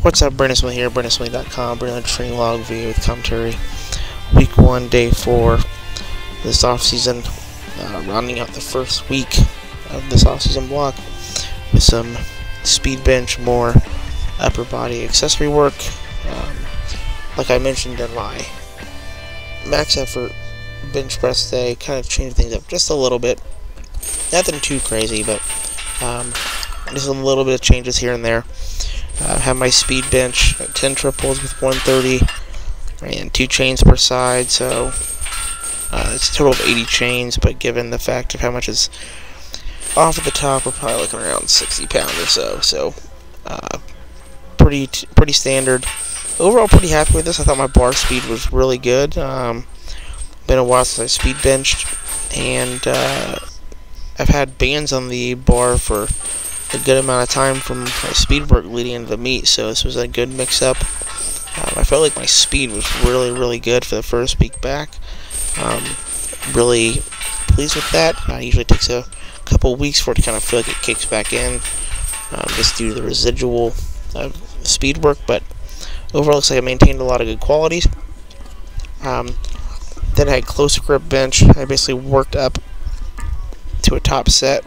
What's up, Brandon Smitley here, BrandonSmitley.com, bringing a training log video with commentary. Week 1, day 4 this offseason, rounding out the first week of this offseason block with some speed bench, more upper body accessory work. Like I mentioned in my max effort bench press day, kind of changed things up just a little bit. Nothing too crazy, but just a little bit of changes here and there. Have my speed bench at 10 triples with 130 and 2 chains per side, so it's a total of 80 chains, but given the fact of how much is off at the top, we're probably looking around 60 pounds or so. Pretty standard. Overall, pretty happy with this. I thought my bar speed was really good. Been a while since I speed benched, and I've had bands on the bar for a good amount of time from my speed work leading into the meet, so this was a good mix-up. I felt like my speed was really good for the first week back. Really pleased with that. It usually takes a couple weeks for it to kind of feel like it kicks back in, just due to the residual speed work, but overall looks like I maintained a lot of good qualities. Then I had close grip bench. I basically worked up to a top set.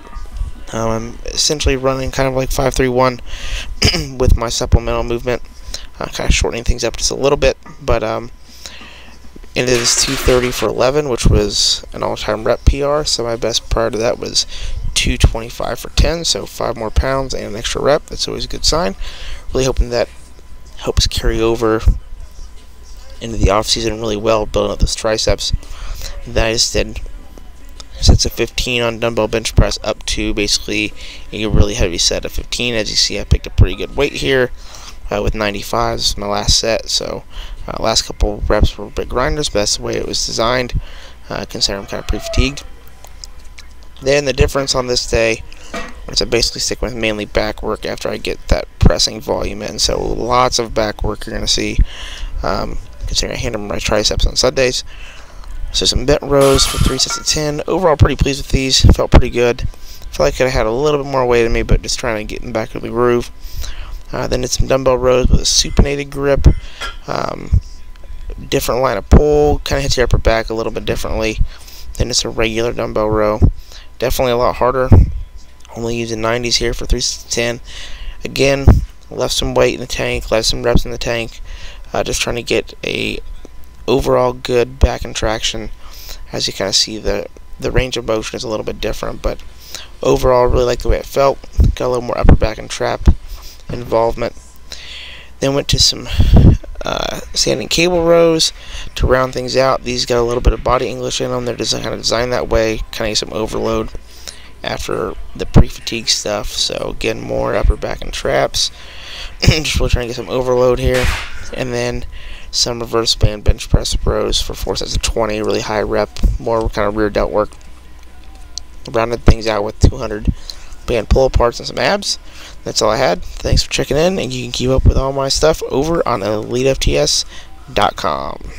I'm essentially running kind of like 5-3-1 with my supplemental movement, kind of shortening things up just a little bit, but ended this 230 for 11, which was an all-time rep PR, so my best prior to that was 225 for 10, so 5 more pounds and an extra rep. That's always a good sign. Really hoping that helps carry over into the off-season really well, building up those triceps. Then I just did sets of 15 on dumbbell bench press up to basically a really heavy set of 15. As you see, I picked a pretty good weight here with 95s, my last set, so last couple reps were big grinders, but that's the way it was designed, considering I'm kind of pre-fatigued. Then the difference on this day is I basically stick with mainly back work after I get that pressing volume in, so lots of back work you're going to see, considering I handle my triceps on Sundays. So some bent rows for 3 sets of 10. Overall, pretty pleased with these. Felt pretty good. Felt like I had a little bit more weight in me, but just trying to get in back of the groove. Then did some dumbbell rows with a supinated grip. Different line of pull. Kind of hits your upper back a little bit differently than just a regular dumbbell row. Definitely a lot harder. Only using 90s here for 3 sets of 10. Again, left some weight in the tank. Left some reps in the tank. Just trying to get a overall good back and traction. As you kind of see, the range of motion is a little bit different, but overall really like the way it felt. Got a little more upper back and trap involvement. Then went to some standing cable rows to round things out. These got a little bit of body English in them. They're kind of designed that way, kind of get some overload after the pre-fatigue stuff. So again, more upper back and traps. Just really trying to get some overload here. And then some reverse band bench press rows for 4 sets of 20, really high rep, more kind of rear delt work. Rounded things out with 200 band pull aparts and some abs. That's all I had. Thanks for checking in, and you can keep up with all my stuff over on Elitefts.com.